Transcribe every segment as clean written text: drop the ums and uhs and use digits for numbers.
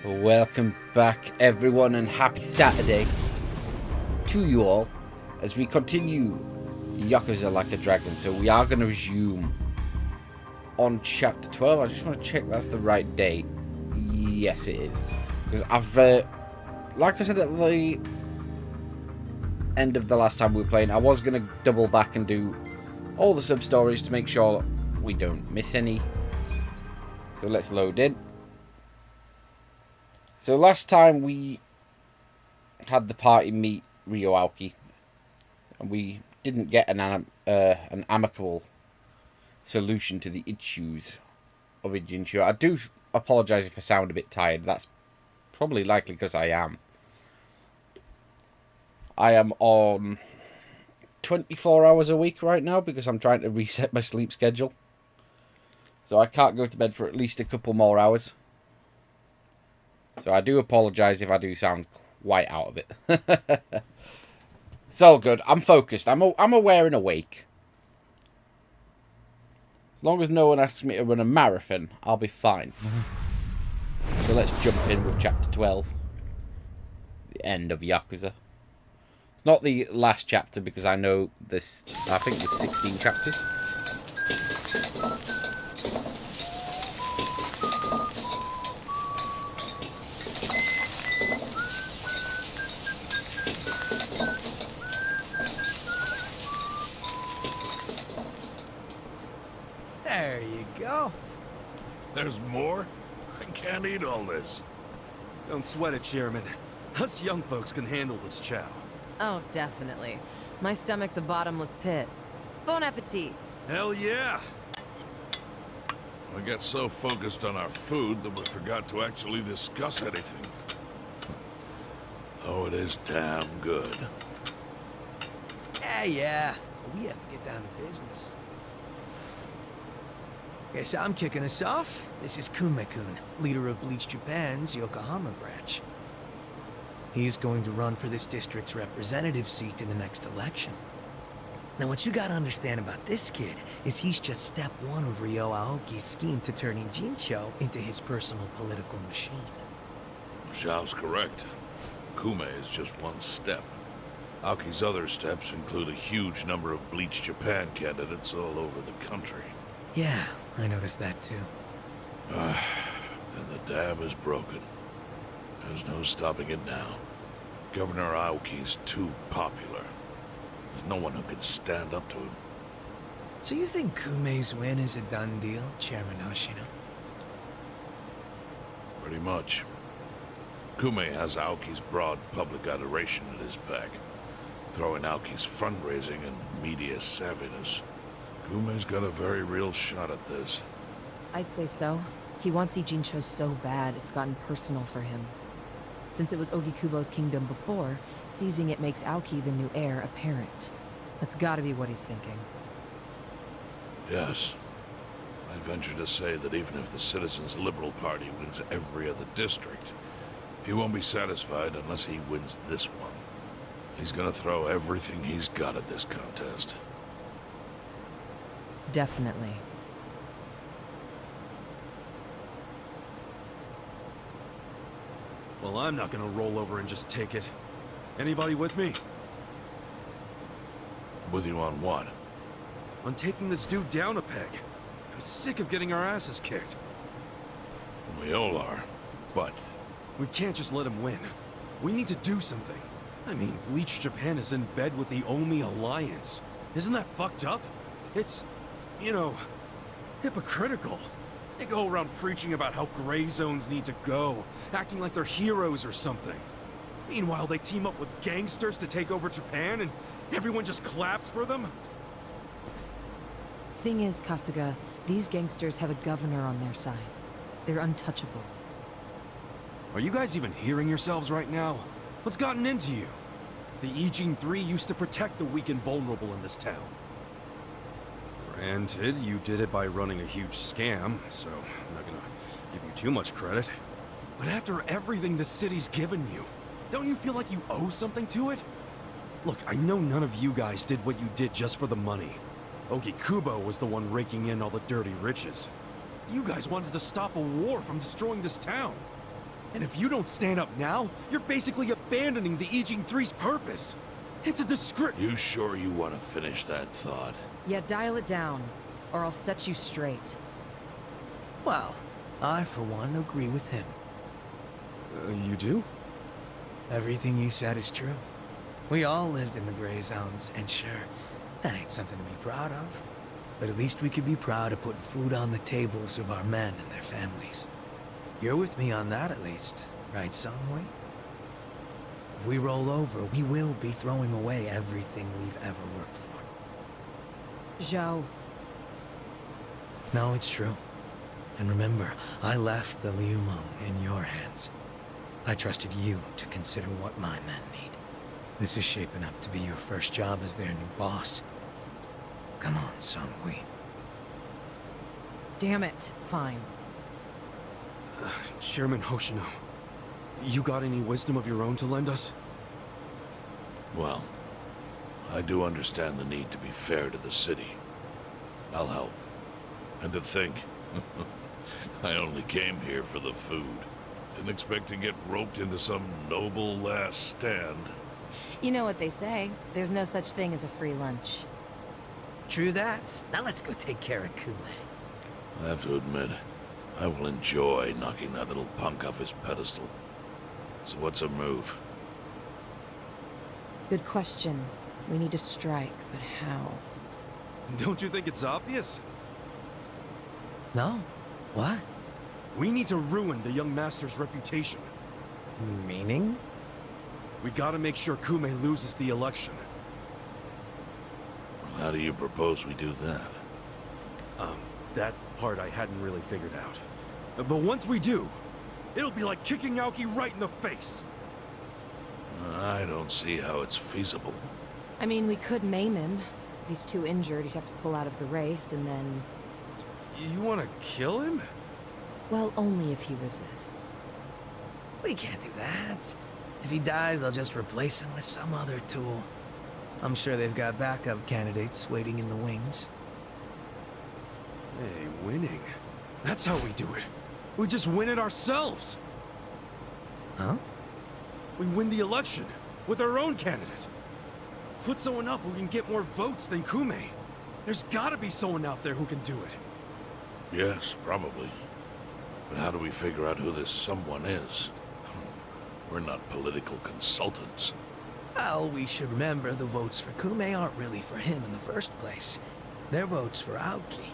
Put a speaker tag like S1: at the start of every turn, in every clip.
S1: Welcome back, everyone, and happy Saturday to you all as we continue Yakuza Like a Dragon. So we are going to resume on chapter 12. I just want to check that's the right date. Yes, it is. Because I've, like I said at the end of the last time we were playing, I was going to double back and do all the sub-stories to make sure we don't miss any. So let's load in. So last time we had the party meet Ryo Aoki, and we didn't get an amicable solution to the issues of Ijincho. I do apologise if I sound a bit tired. That's probably likely because I am. I am on 24 hours a week right now because I'm trying to reset my sleep schedule. So I can't go to bed for at least a couple more hours. So I do apologise if I do sound quite out of it. It's all good. I'm focused. I'm aware and awake. As long as no one asks me to run a marathon, I'll be fine. So let's jump in with chapter 12. The end of Yakuza. It's not the last chapter because I know this. I think there's 16 chapters.
S2: There you go.
S3: There's more? I can't eat all this.
S4: Don't sweat it, Chairman. Us young folks can handle this chow.
S5: Oh, definitely. My stomach's a bottomless pit. Bon appetit.
S4: Hell yeah!
S3: We got so focused on our food that we forgot to actually discuss anything. Oh, it is damn good.
S2: Yeah. We have to get down to business. Guess I'm kicking us off. This is Kume-kun, leader of Bleach Japan's Yokohama branch. He's going to run for this district's representative seat in the next election. Now, what you gotta understand about this kid is he's just step one of Ryo Aoki's scheme to turn Ijincho into his personal political machine.
S3: Zhao's correct. Kume is just one step. Aoki's other steps include a huge number of Bleach Japan candidates all over the country.
S2: Yeah, I noticed that too.
S3: And the dam is broken. There's no stopping it now. Governor Aoki's too popular. There's no one who can stand up to him.
S2: So you think Kume's win is a done deal, Chairman Hoshino?
S3: Pretty much. Kume has Aoki's broad public adoration at his back. Throwing Aoki's fundraising and media savviness. Kume's got a very real shot at this.
S5: I'd say so. He wants Ijincho so bad, it's gotten personal for him. Since it was Ogikubo's kingdom before, seizing it makes Aoki the new heir apparent. That's gotta be what he's thinking.
S3: Yes. I'd venture to say that even if the Citizens' Liberal Party wins every other district, he won't be satisfied unless he wins this one. He's gonna throw everything he's got at this contest.
S5: Definitely.
S4: Well, I'm not gonna roll over and just take it. Anybody with me?
S3: With you on what?
S4: On taking this dude down a peg. I'm sick of getting our asses kicked.
S3: We all are, but...
S4: We can't just let him win. We need to do something. I mean, Bleach Japan is in bed with the Omi Alliance. Isn't that fucked up? It's, you know, hypocritical. They go around preaching about how gray zones need to go, acting like they're heroes or something. Meanwhile, they team up with gangsters to take over Japan, and everyone just claps for them?
S5: Thing is, Kasuga, these gangsters have a governor on their side. They're untouchable.
S4: Are you guys even hearing yourselves right now? What's gotten into you? The Ijin 3 used to protect the weak and vulnerable in this town. Granted, you did it by running a huge scam, so I'm not gonna give you too much credit. But after everything the city's given you, don't you feel like you owe something to it? Look, I know none of you guys did what you did just for the money. Ogikubo was the one raking in all the dirty riches. You guys wanted to stop a war from destroying this town. And if you don't stand up now, you're basically abandoning the Ijin-3's purpose. It's a description.
S3: You sure you want to finish that thought?
S5: Yeah, dial it down, or I'll set you straight.
S2: Well, I, for one, agree with him.
S4: You do?
S2: Everything you said is true. We all lived in the gray zones, and sure, that ain't something to be proud of. But at least we could be proud of putting food on the tables of our men and their families. You're with me on that, at least, right, Seong-hui? If we roll over, we will be throwing away everything we've ever worked for.
S5: Zhao,
S2: No, it's true. And remember, I left the Liu Meng in your hands. I trusted you to consider what my men need. This is shaping up to be your first job as their new boss. Come on, Seong-hui.
S5: damn it. Fine.
S4: Chairman Hoshino, you got any wisdom of your own to lend us?
S3: Well, I do understand the need to be fair to the city. I'll help. And to think, I only came here for the food. Didn't expect to get roped into some noble last stand.
S5: You know what they say. There's no such thing as a free lunch.
S2: True that. Now let's go take care of Kume.
S3: I have to admit, I will enjoy knocking that little punk off his pedestal. So what's a move?
S5: Good question. We need to strike, but how?
S4: Don't you think it's obvious?
S2: No? What?
S4: We need to ruin the young master's reputation.
S2: Meaning?
S4: We gotta make sure Kume loses the election.
S3: How do you propose we do that?
S4: That part I hadn't really figured out. But once we do, it'll be like kicking Aoki right in the face.
S3: I don't see how it's feasible.
S5: I mean, we could maim him. If he's too injured, he'd have to pull out of the race, and then...
S4: You wanna kill him?
S5: Well, only if he resists.
S2: We can't do that. If he dies, they'll just replace him with some other tool. I'm sure they've got backup candidates waiting in the wings.
S4: Hey, winning. That's how we do it. We just win it ourselves.
S2: Huh?
S4: We win the election with our own candidate. Put someone up who can get more votes than Kume. There's gotta be someone out there who can do it.
S3: Yes, probably. But how do we figure out who this someone is? We're not political consultants.
S2: Well, we should remember the votes for Kume aren't really for him in the first place. They're votes for Aoki.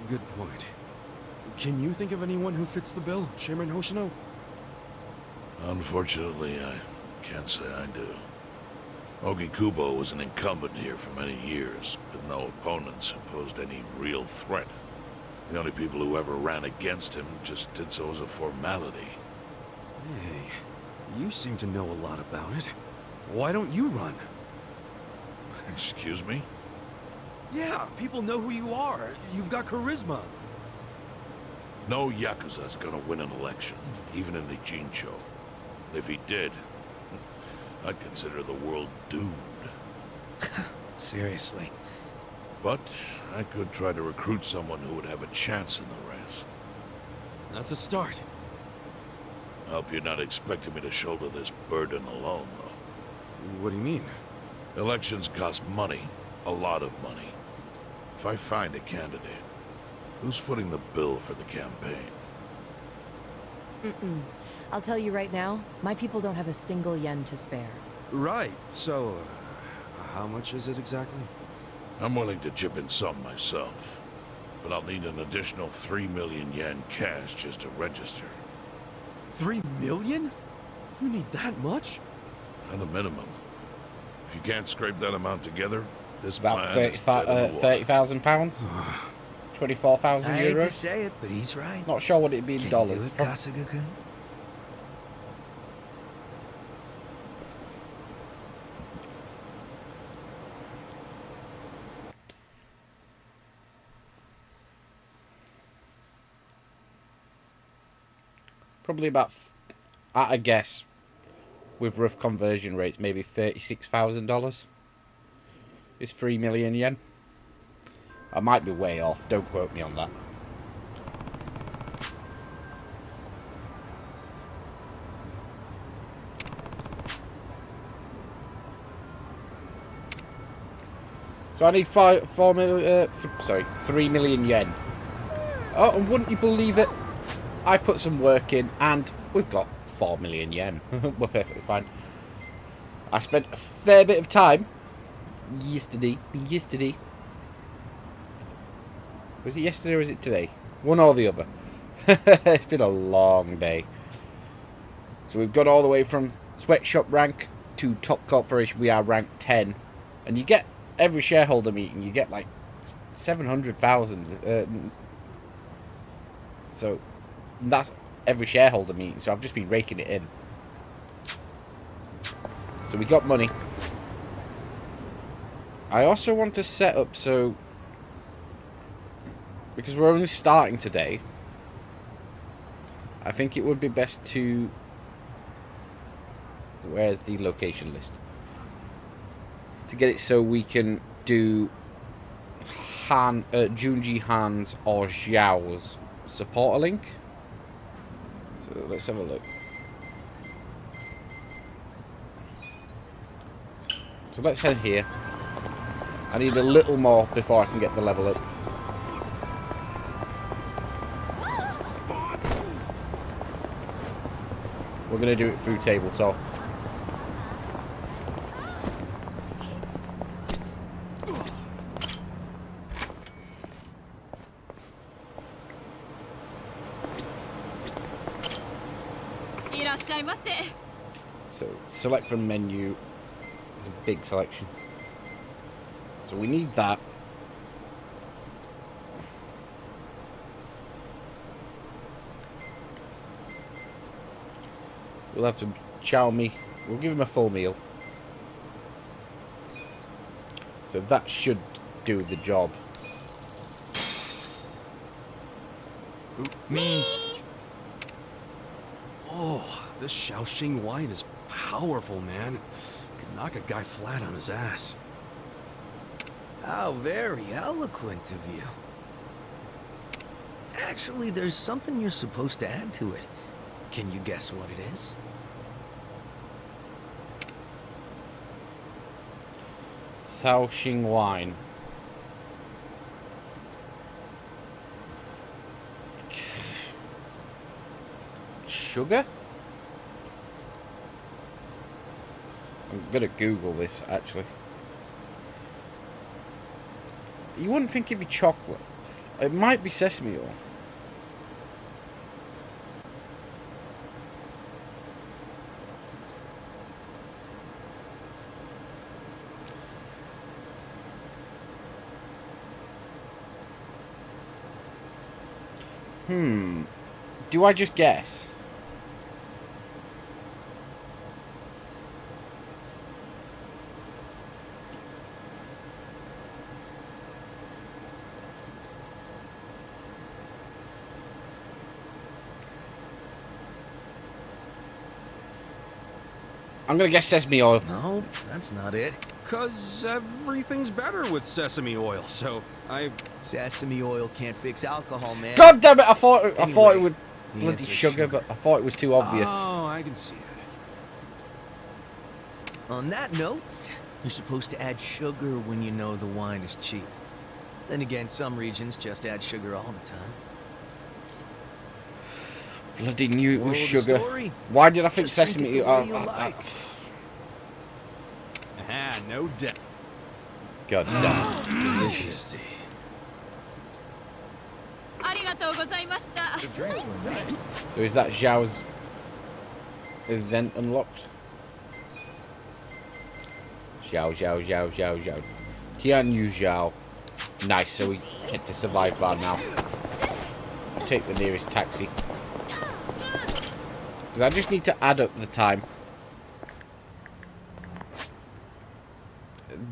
S4: Good point. Can you think of anyone who fits the bill, Chairman Hoshino?
S3: Unfortunately, I can't say I do. Ogi Kubo was an incumbent here for many years, with no opponents who posed any real threat. The only people who ever ran against him just did so as a formality.
S4: Hey, you seem to know a lot about it. Why don't you run?
S3: Excuse me?
S4: Yeah, people know who you are. You've got charisma.
S3: No Yakuza's gonna win an election, even in Ijincho. If he did, I'd consider the world doomed.
S2: Seriously.
S3: But I could try to recruit someone who would have a chance in the race.
S4: That's a start.
S3: I hope you're not expecting me to shoulder this burden alone, though.
S4: What do you mean?
S3: Elections cost money. A lot of money. If I find a candidate, who's footing the bill for the campaign?
S5: Mm-mm. I'll tell you right now, my people don't have a single yen to spare.
S4: Right, so, how much is it exactly?
S3: I'm willing to chip in some myself, but I'll need an additional 3 million yen cash just to register.
S4: 3 million? You need that much?
S3: At a minimum. If you can't scrape that amount together, this
S1: About
S3: plan is dead in the water.
S1: £30,000? 24,000
S2: I hate to
S1: euros?
S2: say it, but he's right.
S1: Not sure what it'd be in
S2: Can
S1: dollars.
S2: you do it, Kasuga-kun?
S1: Probably about, at a guess, with rough conversion rates, maybe $36,000. It's 3 million yen. I might be way off. Don't quote me on that. So I need 3 million yen. Oh, and wouldn't you believe it? I put some work in, and we've got 4 million yen. We're perfectly fine. I spent a fair bit of time yesterday. Was it yesterday or was it today? One or the other. It's been a long day. So we've got all the way from sweatshop rank to top corporation. We are rank 10. And you get, every shareholder meeting, you get like 700,000. So that's every shareholder meeting. So I've just been raking it in. So we got money. I also want to set up so, because we're only starting today, I think it would be best to, where's the location list? To get it so we can do Junji Han's or Xiao's supporter link. So let's have a look. So let's head here. I need a little more before I can get the level up. We're going to do it through tabletop. So select from menu. There's a big selection. So we need that. We'll have some chow mein. We'll give him a full meal. So that should do the job.
S4: Me. Oh, this Shaoxing wine is powerful, man. Could knock a guy flat on his ass.
S2: How very eloquent of you. Actually, there's something you're supposed to add to it. Can you guess what it is?
S1: Shaoxing wine. Sugar? I'm gonna Google this actually. You wouldn't think it'd be chocolate. It might be sesame oil. Do I just guess? I'm gonna guess sesame oil.
S2: No, that's not it.
S4: 'Cause everything's better with sesame oil, so
S2: Sesame oil can't fix alcohol, man.
S1: God damn it! I thought it
S2: Anyway,
S1: would
S2: the
S1: bloody
S2: answer's
S1: sugar, but I thought it was too obvious.
S4: Oh, I can see it.
S2: On that note, you're supposed to add sugar when you know the wine is cheap. Then again, some regions just add sugar all the time.
S1: Bloody knew it was
S2: Moral of the
S1: sugar.
S2: story,
S1: Why did I think
S2: just drink
S1: sesame
S2: it the way you like.
S4: Ah, no doubt.
S1: God damn.
S2: Delicious.
S1: So is that Zhao's event unlocked? Zhao. Tian Yu Zhao. Nice, so we hit the survive bar now. Take the nearest taxi. Because I just need to add up the time.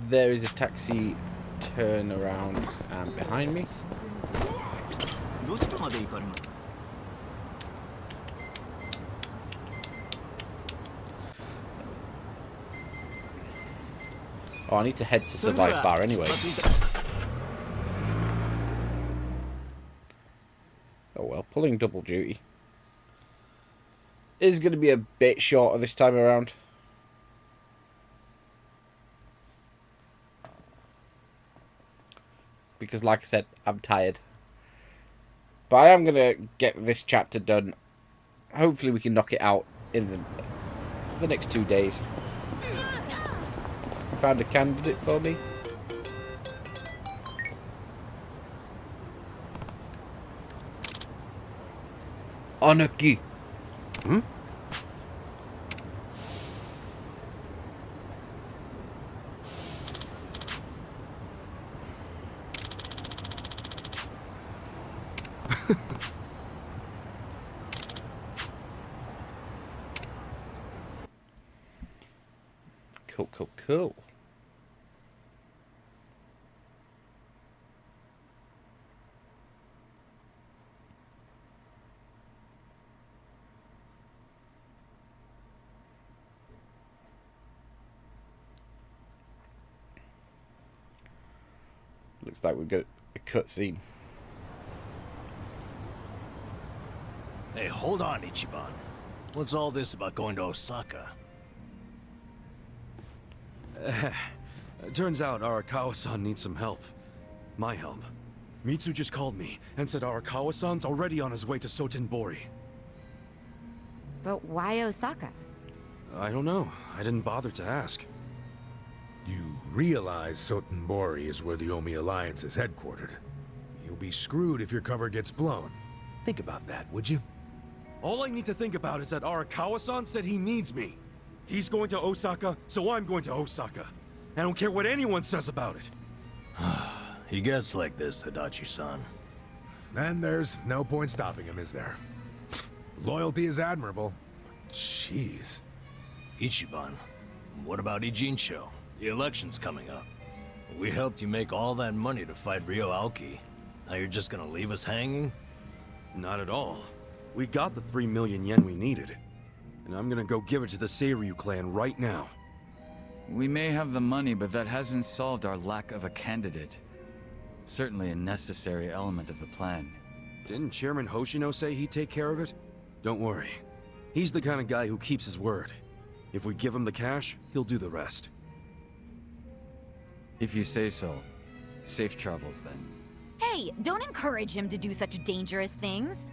S1: There is a taxi turnaround behind me. Oh, I need to head to survive bar anyway. Oh well, pulling double duty is going to be a bit shorter this time around. because, like I said, I'm tired. But I am going to get this chapter done. Hopefully we can knock it out in the next 2 days. Found a candidate for me. Anarchy.
S4: Hmm?
S1: Cool. Looks like we've got a cutscene.
S6: Hey, hold on, Ichiban. What's all this about going to Osaka?
S4: Turns out Arakawa-san needs some help. My help. Mitsu just called me and said Arakawa-san's already on his way to Sotenbori.
S7: But why Osaka?
S4: I don't know. I didn't bother to ask.
S8: You realize Sotenbori is where the Omi Alliance is headquartered. You'll be screwed if your cover gets blown. Think about that, would you?
S4: All I need to think about is that Arakawa-san said he needs me. He's going to Osaka, so I'm going to Osaka. I don't care what anyone says about it.
S6: He gets like this, Tadachi-san.
S8: And there's no point stopping him, is there? Loyalty is admirable. Jeez.
S6: Ichiban, what about Ijincho? The election's coming up. We helped you make all that money to fight Ryo Aoki. Now you're just gonna leave us hanging?
S4: Not at all. We got the 3 million yen we needed. And I'm gonna go give it to the Seiryu clan right now.
S9: We may have the money, but that hasn't solved our lack of a candidate. Certainly a necessary element of the plan.
S4: Didn't Chairman Hoshino say he'd take care of it? Don't worry. He's the kind of guy who keeps his word. If we give him the cash, he'll do the rest.
S9: If you say so. Safe travels, then.
S7: Hey, don't encourage him to do such dangerous things.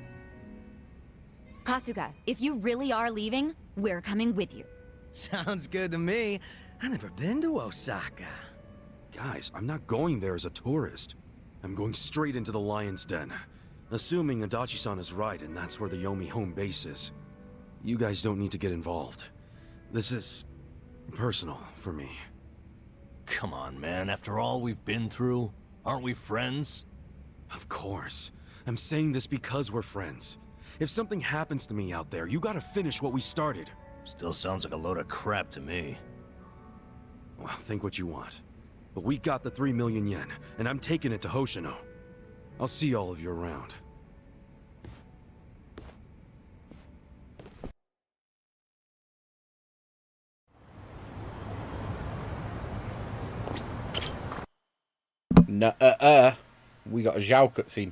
S7: Kasuga, if you really are leaving, we're coming with you.
S2: Sounds good to me. I've never been to Osaka.
S4: Guys, I'm not going there as a tourist. I'm going straight into the Lion's Den. Assuming Adachi-san is right and that's where the Yomi home base is. You guys don't need to get involved. This is personal for me.
S6: Come on, man. After all we've been through, aren't we friends?
S4: Of course. I'm saying this because we're friends. If something happens to me out there, you gotta finish what we started.
S6: Still sounds like a load of crap to me.
S4: Well, think what you want. But we got the 3 million yen, and I'm taking it to Hoshino. I'll see all of you around.
S1: No, we got a Zhao cutscene.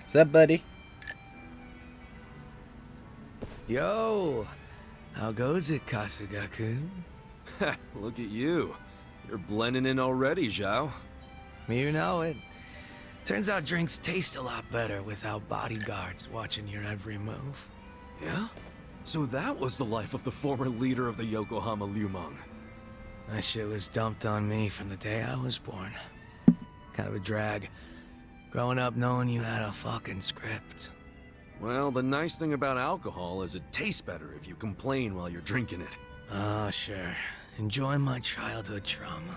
S1: What's up, buddy?
S2: Yo, how goes it, Kasuga-kun?
S4: Look at you. You're blending in already, Zhao.
S2: You know it. Turns out drinks taste a lot better without bodyguards watching your every move.
S4: Yeah? So that was the life of the former leader of the Yokohama Lumang.
S2: That shit was dumped on me from the day I was born. Kind of a drag. Growing up knowing you had a fucking script.
S4: Well, the nice thing about alcohol is it tastes better if you complain while you're drinking it.
S2: Oh, sure. Enjoy my childhood trauma.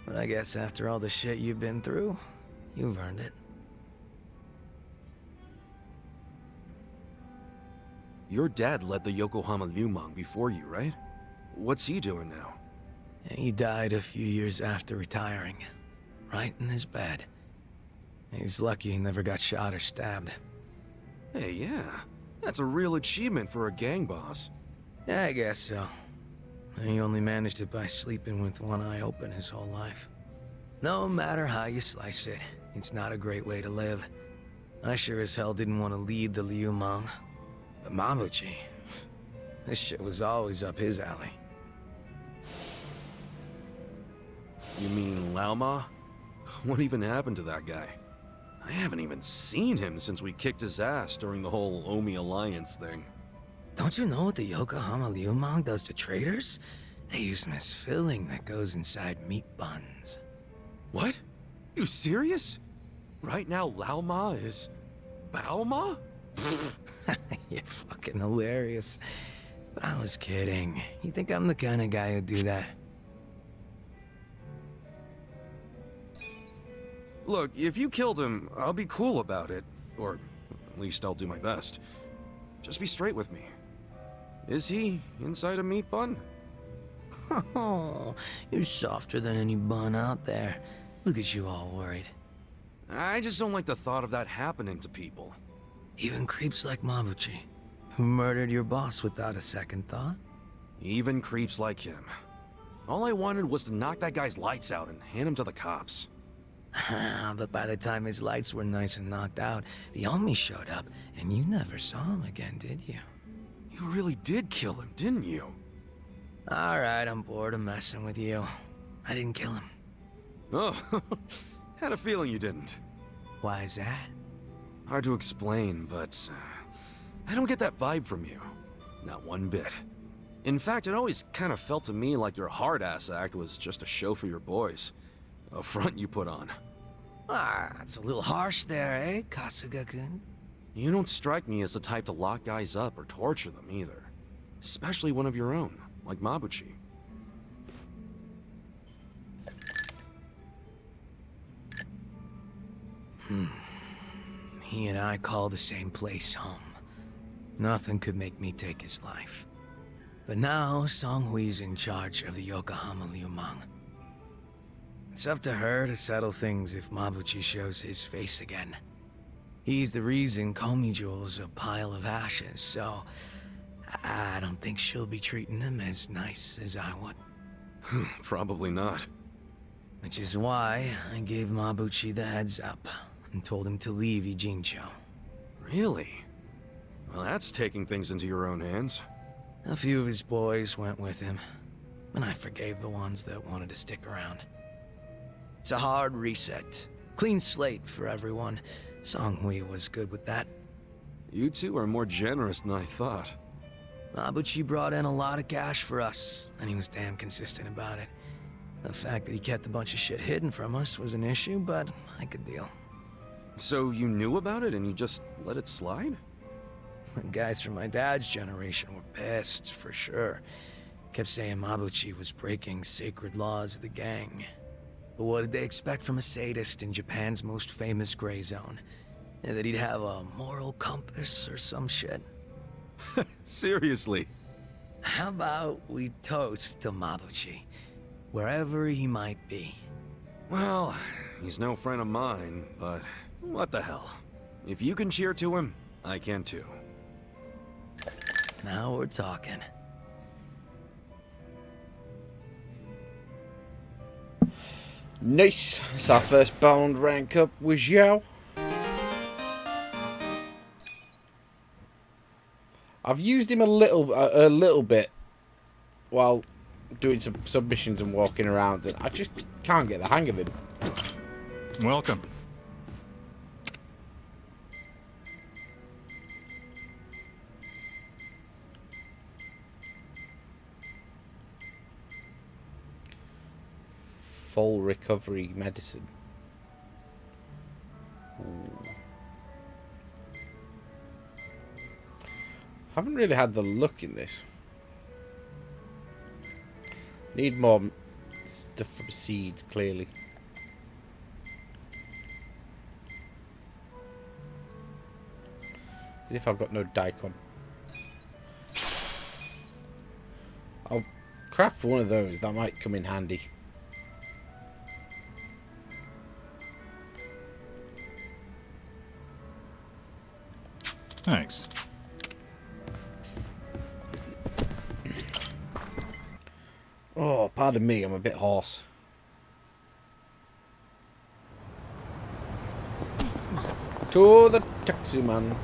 S2: But I guess after all the shit you've been through, you've earned it.
S4: Your dad led the Yokohama Lumang before you, right? What's he doing now?
S2: He died a few years after retiring. Right in his bed. He's lucky he never got shot or stabbed.
S4: Hey, yeah. That's a real achievement for a gang boss.
S2: Yeah, I guess so. He only managed it by sleeping with one eye open his whole life. No matter how you slice it, it's not a great way to live. I sure as hell didn't want to lead the Liu Mang. But Mabuchi, this shit was always up his alley.
S4: You mean Lao Ma? What even happened to that guy? I haven't even seen him since we kicked his ass during the whole Omi Alliance thing.
S2: Don't you know what the Yokohama Liu Mang does to traders? They use them as filling that goes inside meat buns.
S4: What? You serious? Right now Lao Ma is... Bao Ma?
S2: You're fucking hilarious. But I was kidding. You think I'm the kind of guy who'd do that?
S4: Look, if you killed him, I'll be cool about it. Or at least I'll do my best. Just be straight with me. Is he inside a meat bun?
S2: Oh, you're softer than any bun out there. Look at you all worried.
S4: I just don't like the thought of that happening to people.
S2: Even creeps like Mabuchi, who murdered your boss without a second thought.
S4: Even creeps like him. All I wanted was to knock that guy's lights out and hand him to the cops.
S2: But by the time his lights were nice and knocked out, the Omi showed up, and you never saw him again, did you?
S4: You really did kill him, didn't you?
S2: Alright, I'm bored of messing with you. I didn't kill him.
S4: Oh, had a feeling you didn't.
S2: Why is that?
S4: Hard to explain, but I don't get that vibe from you. Not one bit. In fact, it always kind of felt to me like your hard-ass act was just a show for your boys. A front you put on.
S2: Ah, that's a little harsh there, eh, Kasuga-kun?
S4: You don't strike me as the type to lock guys up or torture them either. Especially one of your own, like Mabuchi.
S2: He and I call the same place home. Nothing could make me take his life. But now, Seong-hui's in charge of the Yokohama Liu Mang. It's up to her to settle things if Mabuchi shows his face again. He's the reason Komi-jewel's a pile of ashes, so I don't think she'll be treating him as nice as I would.
S4: Probably not.
S2: Which is why I gave Mabuchi the heads up and told him to leave Ijincho.
S4: Really? Well, that's taking things into your own hands.
S2: A few of his boys went with him, and I forgave the ones that wanted to stick around. It's a hard reset. Clean slate for everyone. Seong-hui was good with that.
S4: You two are more generous than I thought.
S2: Mabuchi brought in a lot of cash for us, and he was damn consistent about it. The fact that he kept a bunch of shit hidden from us was an issue, but I could deal.
S4: So you knew about it and you just let it slide?
S2: The guys from my dad's generation were pissed, for sure. Kept saying Mabuchi was breaking sacred laws of the gang. But what did they expect from a sadist in Japan's most famous gray zone? That he'd have a moral compass or some shit?
S4: Seriously?
S2: How about we toast to Mabuchi, wherever he might be?
S4: Well, he's no friend of mine, but what the hell. If you can cheer to him, I can too.
S2: Now we're talking.
S1: Nice. It's our first bound rank up with Zhao. I've used him a little bit while doing some submissions and walking around, and I just can't get the hang of him.
S10: Welcome.
S1: Full recovery medicine. Ooh. Haven't really had the look in this. Need more stuff from seeds, clearly. As if I've got no daikon. I'll craft one of those. That might come in handy.
S10: Thanks.
S1: Oh, pardon me, I'm a bit hoarse. To the taxi man.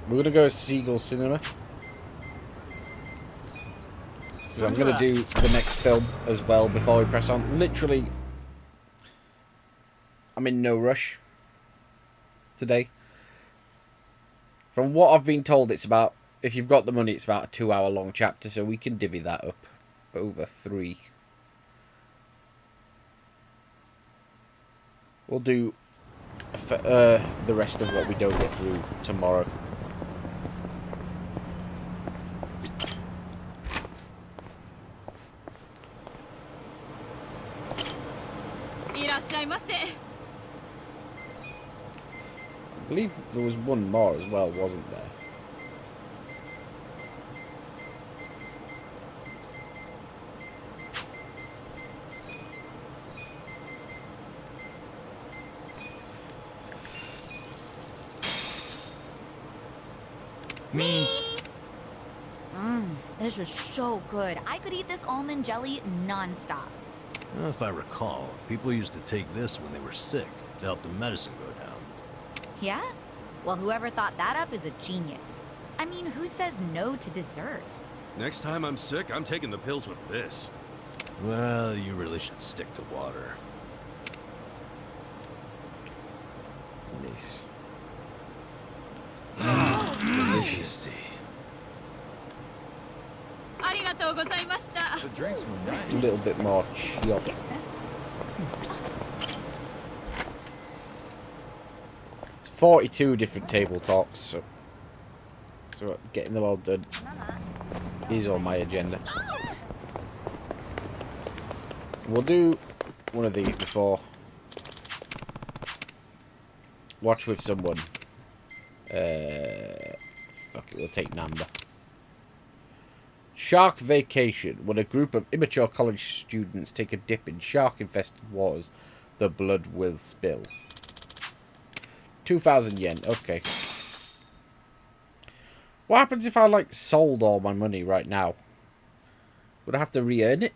S1: We're gonna go to Seagull Cinema. So I'm gonna do the next film as well before we press on. Literally, I'm in no rush today. From what I've been told, it's about, if you've got the money, it's about a 2-hour long chapter, so we can divvy that up over 3. We'll do the rest of what we don't get through tomorrow. I believe there was one more as well, wasn't there?
S9: Me.
S7: This is so good. I could eat this almond jelly non-stop.
S6: Well, if I recall, people used to take this when they were sick to help the medicine go down.
S7: Yeah? Well, whoever thought that up is a genius. I mean, who says no to dessert?
S4: Next time I'm sick, I'm taking the pills with this.
S6: Well, you really should stick to water.
S1: Nice.
S6: Delicious.
S9: The drinks were nice.
S1: A little bit more chop. It's 42 different table talks, so getting them all done is on my agenda. We'll do one of these before. Watch with someone. Fuck it, we'll take Namba. Shark Vacation. When a group of immature college students take a dip in shark-infested waters, the blood will spill. 2,000 yen. Okay. What happens if I, like, sold all my money right now? Would I have to re-earn it?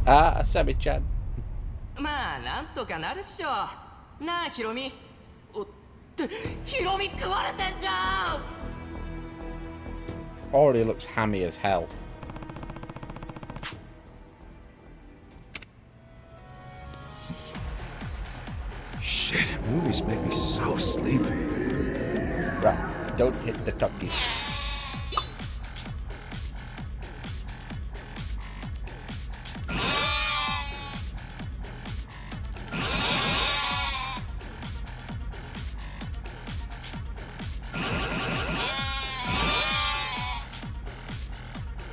S1: Ah, Sami-chan.
S11: まあなんとかなるっしょなあヒロミおってヒロミ食われてんじゃん
S1: Already looks hammy as hell.
S8: Shit, movies make me so sleepy.
S1: Right, don't hit the tuckies.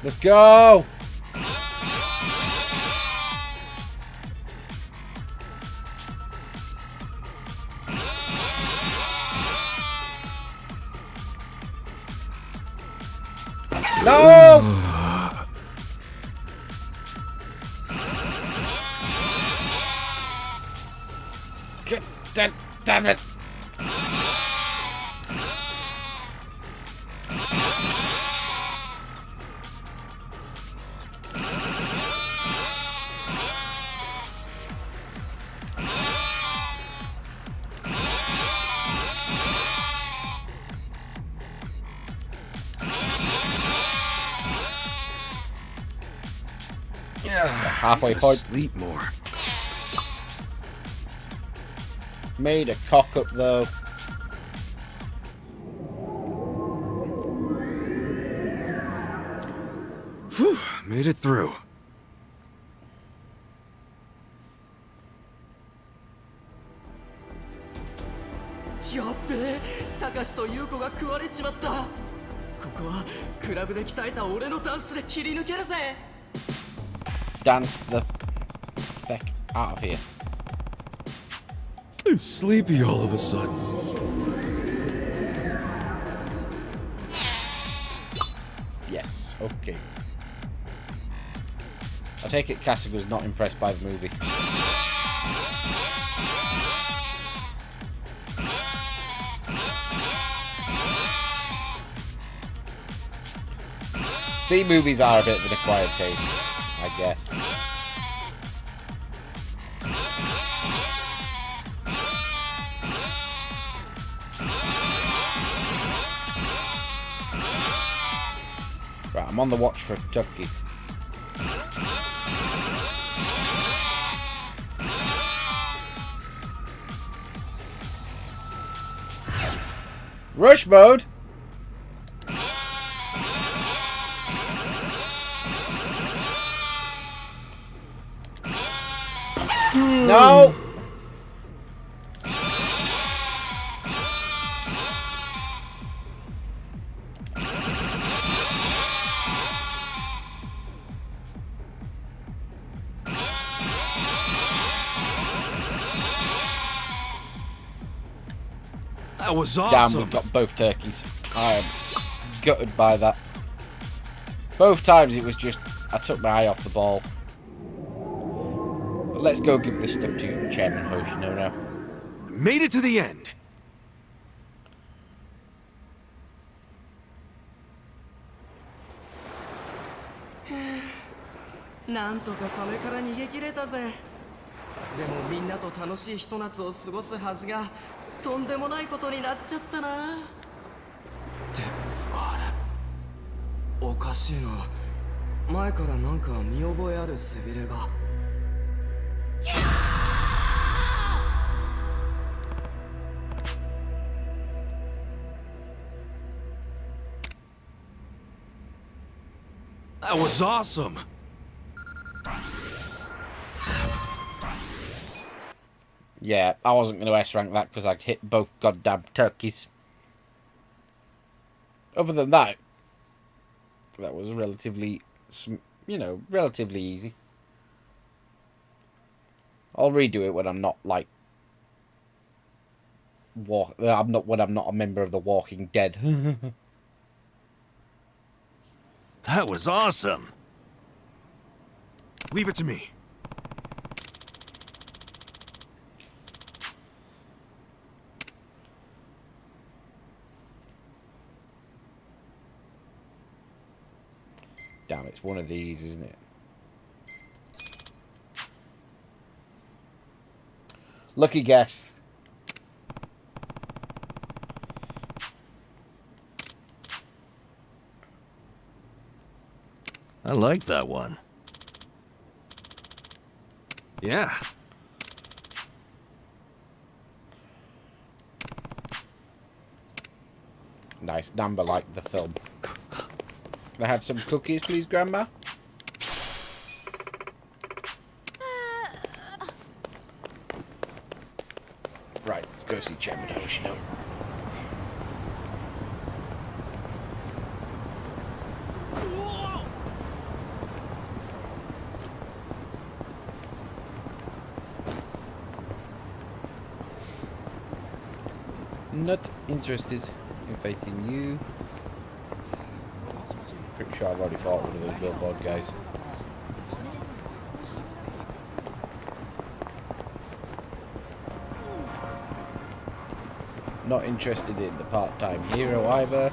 S1: Let's go! No! Damn it! Halfway point.
S8: Sleep more.
S1: Made a cock up though.
S8: Whew, made it through.
S1: Dance the feck out of here.
S4: I'm sleepy all of a sudden.
S1: Yes, okay. take it Kasuga's not impressed by the movie. The movies are a bit of an acquired taste, I guess. Right, I'm on the watch for Turkey. Rush mode! No!
S4: That was
S1: Damn,
S4: awesome.
S1: we've got both turkeys. I am gutted by that. Both times it was just, I took my eye off the ball. But let's go give this stuff to Chairman Hoshino now.
S4: Made it to the end.
S11: なんとかサメから逃げ切れたぜ。でもみんなと楽しいひと夏を過ごすはずがとんでもないことになっちゃったな。ってあれおかしいな。前からなんか見覚えある背びれが。
S4: That was awesome.
S1: Yeah, I wasn't going to S-rank that because I'd hit both goddamn turkeys. Other than that, that was relatively, you know, relatively easy. I'll redo it when I'm not like, when I'm not a member of the Walking Dead.
S4: That was awesome. Leave it to me.
S1: Damn, it's one of these, isn't it? Lucky guess.
S6: I like that one.
S4: Yeah.
S1: Nice, number like the film. Can I have some cookies, please, Grandma? Right, let's go see Chairman Hoshino. Not interested in fighting you. Pretty sure I've already fought one of those billboard guys. Not interested in the part-time hero either.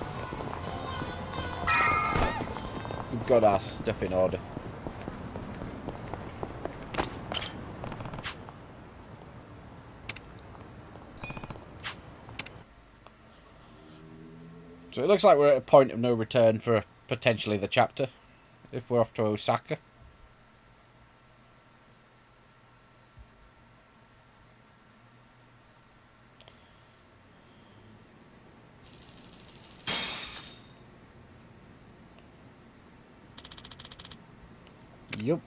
S1: We've got our stuff in order. So it looks like we're at a point of no return for potentially the chapter, if we're off to Osaka. Yup,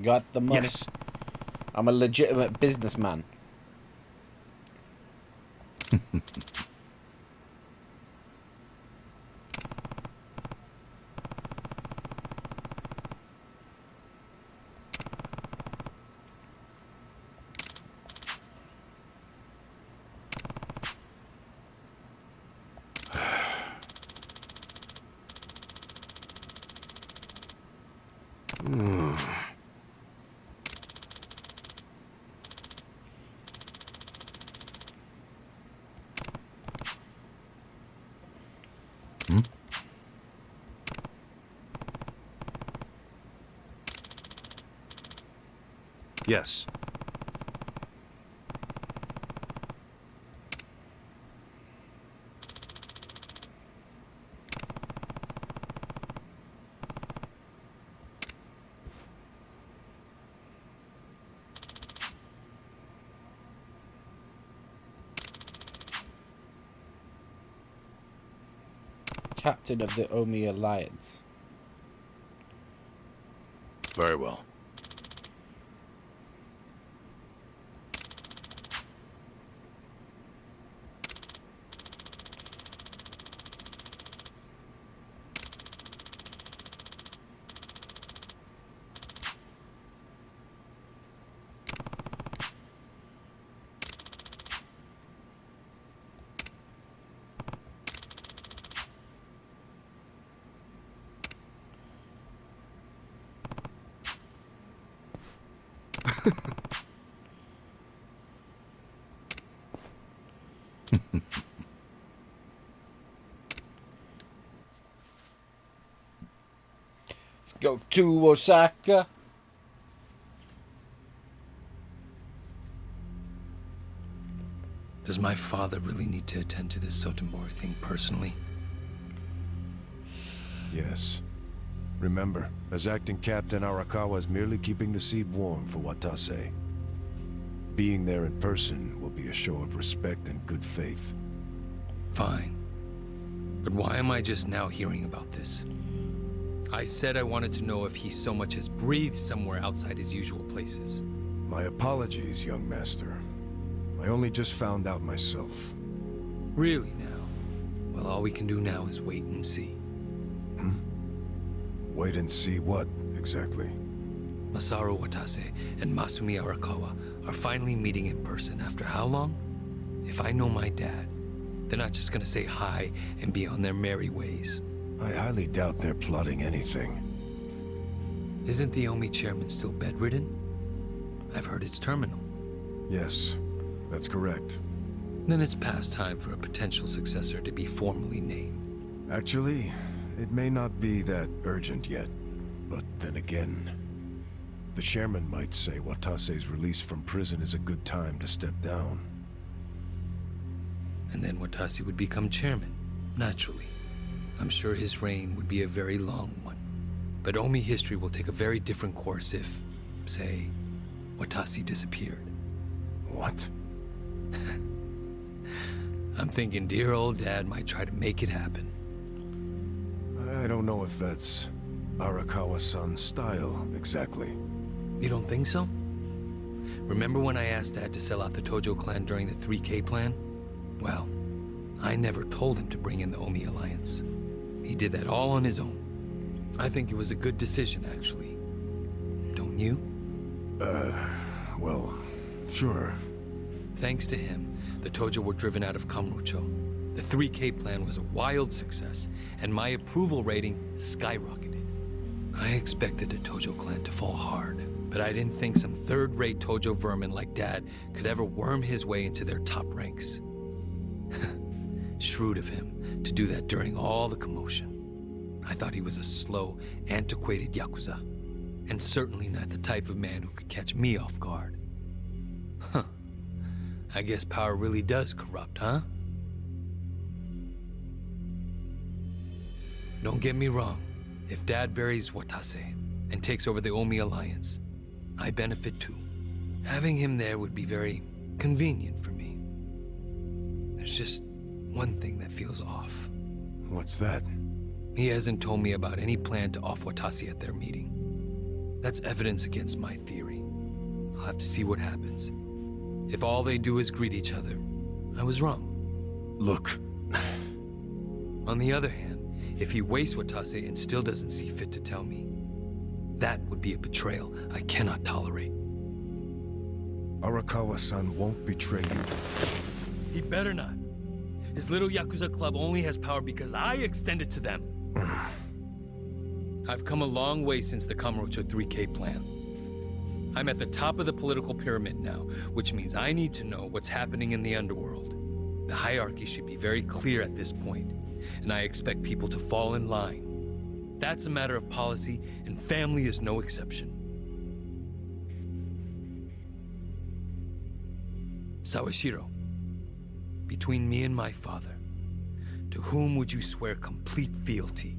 S1: got the money.
S4: Yes.
S1: I'm a legitimate businessman.
S4: Yes.
S1: Captain of the Omi Alliance.
S3: Very well.
S1: Let's go to Osaka.
S2: Does my father really need to attend to this Sotenbori thing personally?
S12: Yes. Remember, as acting captain, Arakawa is merely keeping the seat warm for Watase. Being there in person will be a show of respect and good faith.
S2: Fine. But why am I just now hearing about this? I said I wanted to know if he so much as breathed somewhere outside his usual places.
S12: My apologies, young master. I only just found out myself.
S2: Really now? Well, all we can do now is wait and see.
S12: Wait and see what, exactly?
S2: Masaru Watase and Masumi Arakawa are finally meeting in person after how long? If I know my dad, they're not just gonna say hi and be on their merry ways.
S12: I highly doubt they're plotting anything.
S2: Isn't the Omi chairman still bedridden? I've heard it's terminal.
S12: Yes, that's correct.
S2: Then it's past time for a potential successor to be formally named.
S12: Actually, it may not be that urgent yet. But then again, the chairman might say Watase's release from prison is a good time to step down.
S2: And then Watase would become chairman, naturally. I'm sure his reign would be a very long one. But Omi history will take a very different course if, say, Watase disappeared.
S12: What?
S2: I'm thinking dear old dad might try to make it happen.
S12: I don't know if that's Arakawa-san's style, exactly.
S2: You don't think so? Remember when I asked Dad to sell out the Tojo clan during the 3K plan? Well, I never told him to bring in the Omi Alliance. He did that all on his own. I think it was a good decision, actually. Don't you?
S12: Well, sure.
S2: Thanks to him, the Tojo were driven out of Kamurocho. The 3K plan was a wild success, and my approval rating skyrocketed. I expected the Tojo clan to fall hard, but I didn't think some third-rate Tojo vermin like Dad could ever worm his way into their top ranks. Shrewd of him to do that during all the commotion. I thought he was a slow, antiquated Yakuza, and certainly not the type of man who could catch me off guard. Huh. I guess power really does corrupt, huh? Don't get me wrong. If Dad buries Watase and takes over the Omi Alliance, I benefit too. Having him there would be very convenient for me. There's just one thing that feels off.
S12: What's that?
S2: He hasn't told me about any plan to off Watase at their meeting. That's evidence against my theory. I'll have to see what happens. If all they do is greet each other, I was wrong.
S12: Look.
S2: On the other hand, if he wastes Watase and still doesn't see fit to tell me, that would be a betrayal I cannot tolerate.
S12: Arakawa-san won't betray you.
S2: He better not. His little Yakuza club only has power because I extend it to them. I've come a long way since the Kamurocho 3K plan. I'm at the top of the political pyramid now, which means I need to know what's happening in the underworld. The hierarchy should be very clear at this point, and I expect people to fall in line. That's a matter of policy, and family is no exception. Sawashiro, between me and my father, to whom would you swear complete fealty?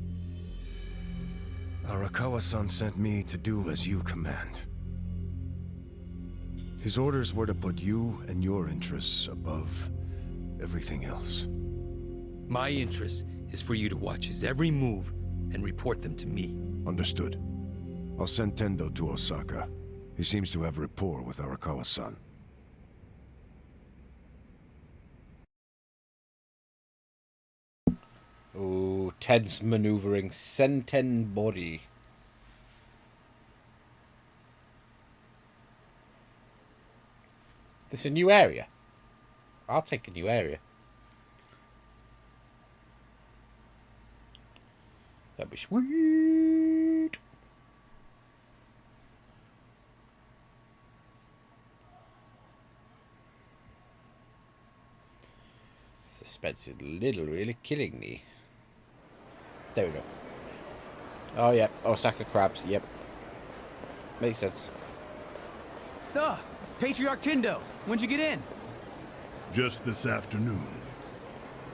S12: Arakawa-san sent me to do as you command. His orders were to put you and your interests above everything else.
S2: My interest is for you to watch his every move and report them to me.
S12: Understood. I'll send Tendo to Osaka. He seems to have rapport with Arakawa-san.
S1: Oh, tense maneuvering. Sentenbori. This a new area? I'll take a new area. That'd be sweet. Suspense is really killing me. There we go. Oh, yeah. Osaka crabs. Yep. Makes sense.
S2: Patriarch Tendo, when'd you get in?
S3: Just this afternoon.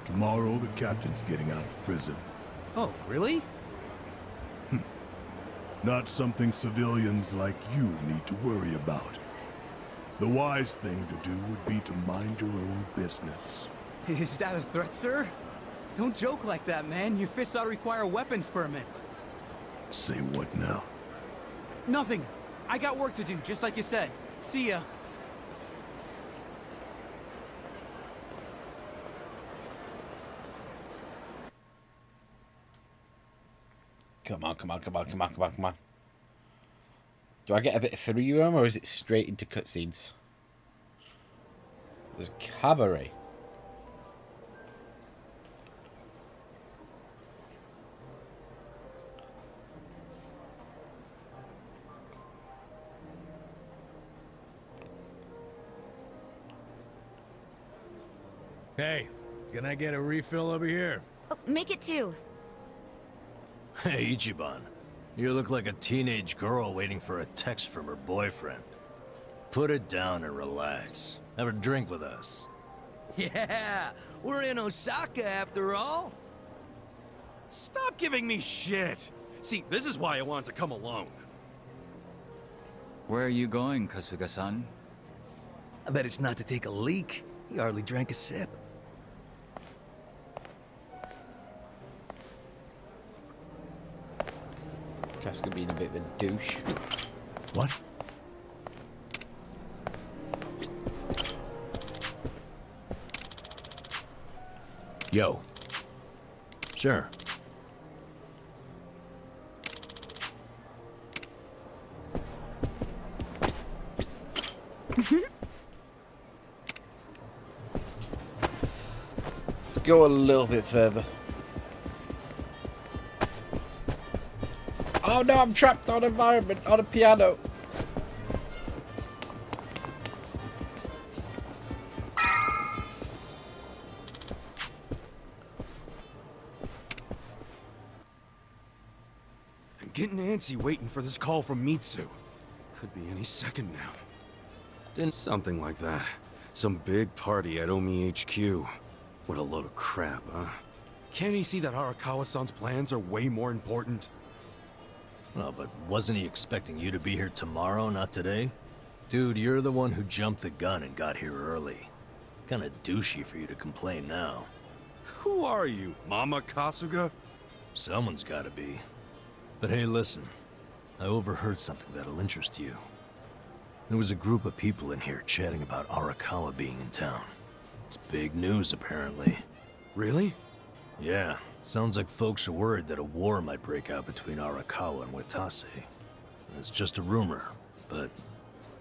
S3: Tomorrow, the captain's getting out of prison.
S2: Oh, really?
S3: Not something civilians like you need to worry about. The wise thing to do would be to mind your own business.
S2: Is that a threat, sir? Don't joke like that, man. Your fists ought to require a weapons permit.
S3: Say what now?
S2: Nothing. I got work to do, just like you said. See ya.
S1: Come on. Do I get a bit of free roam, or is it straight into cutscenes? There's a cabaret.
S8: Hey, can I get a refill over here?
S7: Oh, make it 2.
S6: Hey, Ichiban. You look like a teenage girl waiting for a text from her boyfriend. Put it down and relax. Have a drink with us.
S2: Yeah, we're in Osaka after all.
S4: Stop giving me shit! See, this is why I wanted to come alone.
S9: Where are you going, Kasuga-san?
S2: I bet it's not to take a leak. He hardly drank a sip.
S1: Kasuga being a bit of a douche.
S12: What?
S4: Yo. Sure.
S1: Let's go a little bit further. Oh no, I'm trapped on environment, on a piano.
S4: I'm getting antsy waiting for this call from Mitsu. Could be any second now. Then something like that. Some big party at Omi HQ. What a load of crap, huh? Can't he see that Arakawa-san's plans are way more important?
S6: Well, but wasn't he expecting you to be here tomorrow, not today? Dude, you're the one who jumped the gun and got here early. Kinda douchey for you to complain now.
S4: Who are you, Mama Kasuga?
S6: Someone's gotta be. But hey, listen. I overheard something that'll interest you. There was a group of people in here chatting about Arakawa being in town. It's big news, apparently.
S4: Really?
S6: Yeah. Sounds like folks are worried that a war might break out between Arakawa and Watase. It's just a rumor, but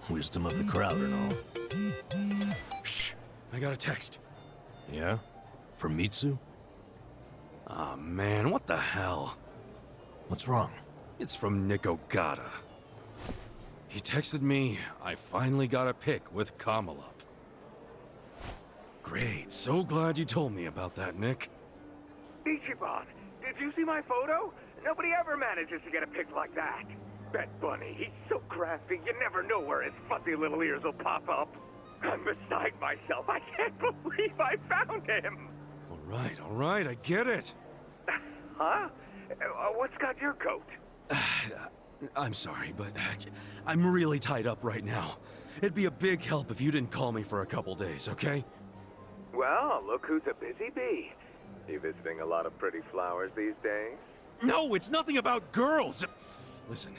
S6: wisdom of the crowd and all.
S4: Shh! I got a text.
S6: Yeah? From Mitsu?
S4: Aw, man, what the hell?
S6: What's wrong?
S4: It's from Nick Ogata. He texted me, I finally got a pic with Kamala. Great, so glad you told me about that, Nick.
S13: Ichiban, did you see my photo? Nobody ever manages to get a pic like that. Bet Bunny, he's so crafty, you never know where his fuzzy little ears will pop up. I'm beside myself. I can't believe I found him.
S4: All right, I get it.
S13: Huh? What's got your coat?
S4: I'm sorry, but I'm really tied up right now. It'd be a big help if you didn't call me for a couple days, okay?
S13: Well, look who's a busy bee. You visiting a lot of pretty flowers these days?
S4: No, it's nothing about girls! Listen,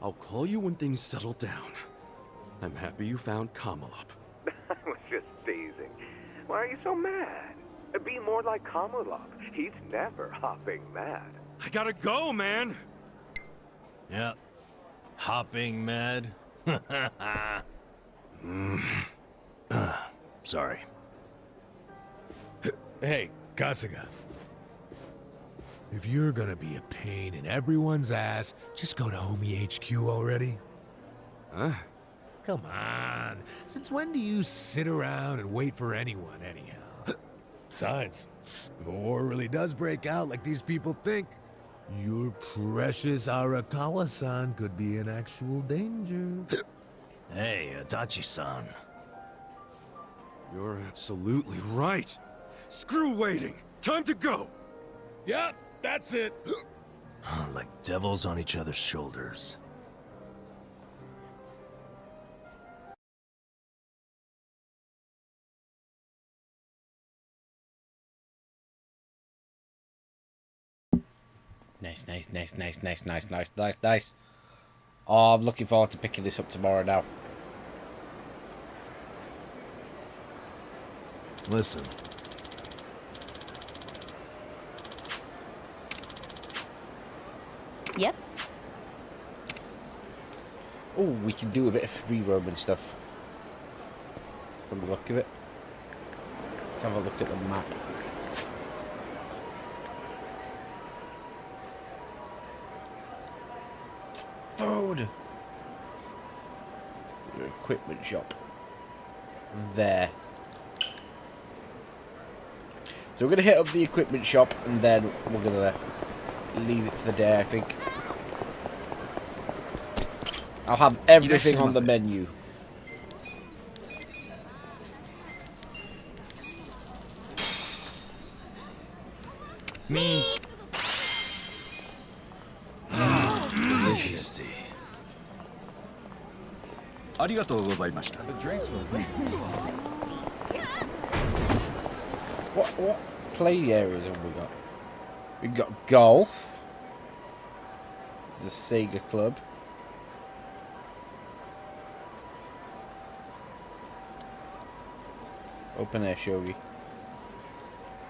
S4: I'll call you when things settle down. I'm happy you found Kamala.
S13: I was just teasing. Why are you so mad? Be more like Kamulov. He's never hopping mad.
S4: I gotta go, man!
S6: Yeah. Hopping mad. Sorry.
S8: Hey, Kasuga. If you're gonna be a pain in everyone's ass, just go to Homie HQ already.
S4: Huh?
S8: Come on. Since when do you sit around and wait for anyone, anyhow? Besides, if a war really does break out like these people think, your precious Arakawa-san could be in actual danger.
S6: Hey, Itachi-san.
S4: You're absolutely right. Screw waiting. Time to go.
S8: Yep, that's it.
S6: Like devils on each other's shoulders.
S1: Nice. Oh, I'm looking forward to picking this up tomorrow now.
S12: Listen.
S7: Yep.
S1: Oh, we can do a bit of free roam and stuff. From the look of it. Let's have a look at the map. Food! Your equipment shop. There. So we're going to hit up the equipment shop and then we're going to leave it for the day, I think. I'll have everything on the menu.
S6: Me. Delicious tea.
S9: The drinks were
S1: What play areas have we got? We've got golf. There's a Sega club. Open air shogi.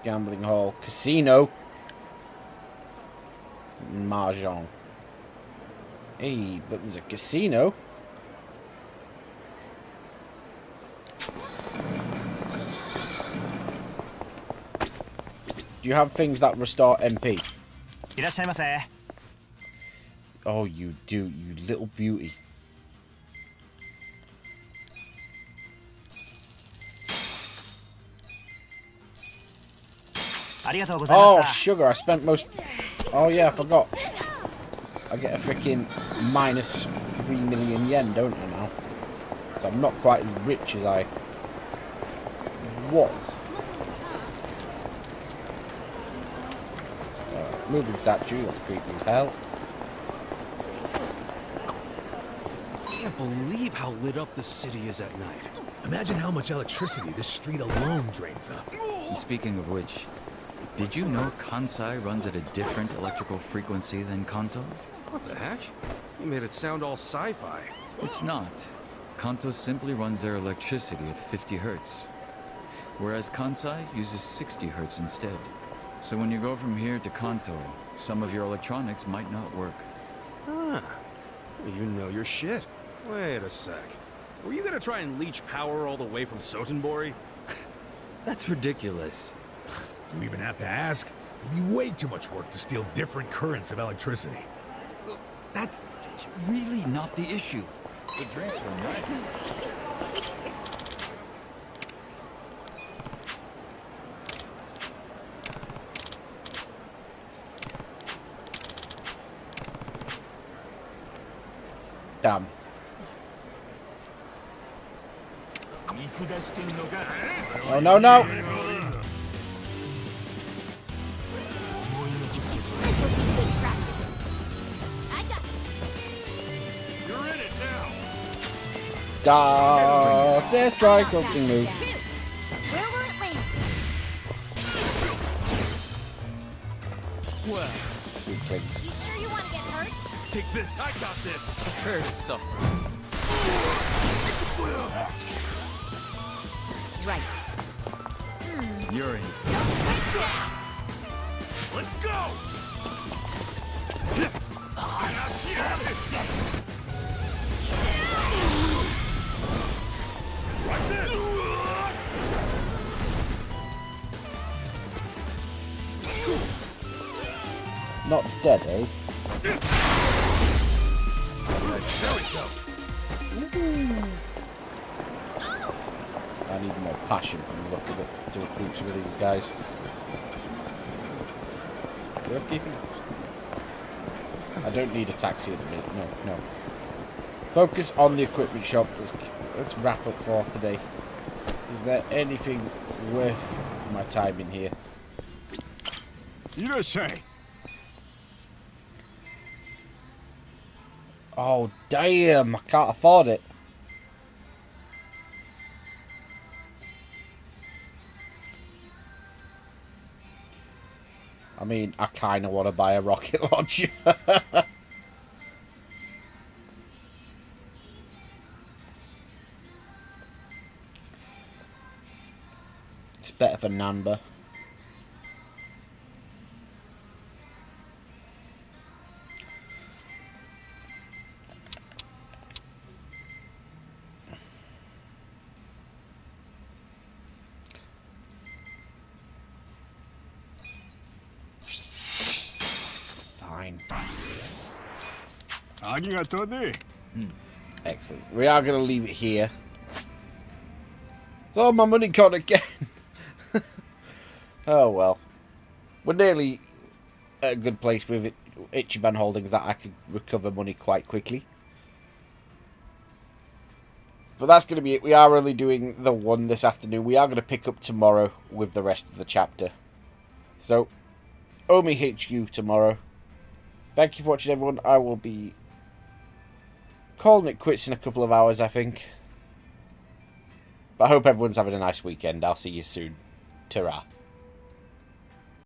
S1: Gambling hall. Casino. Mahjong. Hey, but there's a casino. Do you have things that restore MP? Oh, you do, you little beauty. Oh, sugar, I spent most... Oh, yeah, I forgot. I get a freaking minus 3 million yen, don't I now? So I'm not quite as rich as I was. Moving statue, that's creepy as hell.
S4: Can't believe how lit up the city is at night.
S8: Imagine how much electricity this street alone drains up.
S9: Speaking of which, did you know Kansai runs at a different electrical frequency than Kanto?
S4: What the heck? You made it sound all sci-fi.
S9: It's not. Kanto simply runs their electricity at 50 hertz, whereas Kansai uses 60 hertz instead. So when you go from here to Kanto, some of your electronics might not work.
S4: Ah, you know your shit. Wait a sec. Were you gonna try and leech power all the way from Sotenbori?
S9: That's ridiculous.
S8: You even have to ask? It'd be way too much work to steal different currents of electricity.
S9: That's really not the issue. The drinks were nice.
S1: Damn. Oh, no, no!
S7: This will be good practice. I got this.
S4: You're in it now.
S1: Dodge their strike opening move.
S7: Where will it land?
S4: Well,
S1: Good things.
S7: You sure you want to get hurt?
S4: take this. I got this.
S9: Prepare to suffer.
S7: Right.
S9: You're in.
S7: Don't switch it.
S4: Let's go. Like this.
S1: Not dead, eh?
S4: There we go.
S1: I need more passion from the look of it to recruit some of these guys. Worth keeping? I don't need a taxi at the minute. No, no. Focus on the equipment shop. Let's wrap up for today. Is there anything worth my time in here? Oh, damn. I can't afford it. I mean, I kind of want to buy a rocket launcher. It's better for Nanba. Fine. Excellent. We are going to leave it here. So my money gone again. Oh well. We're nearly at a good place with Ichiban Holdings that I could recover money quite quickly. But that's going to be it. We are only doing the one this afternoon. We are going to pick up tomorrow with the rest of the chapter. So, Omi HQ tomorrow. Thank you for watching, everyone. I will be calling it quits in a couple of hours, I think. But I hope everyone's having a nice weekend. I'll see you soon. Ta-ra.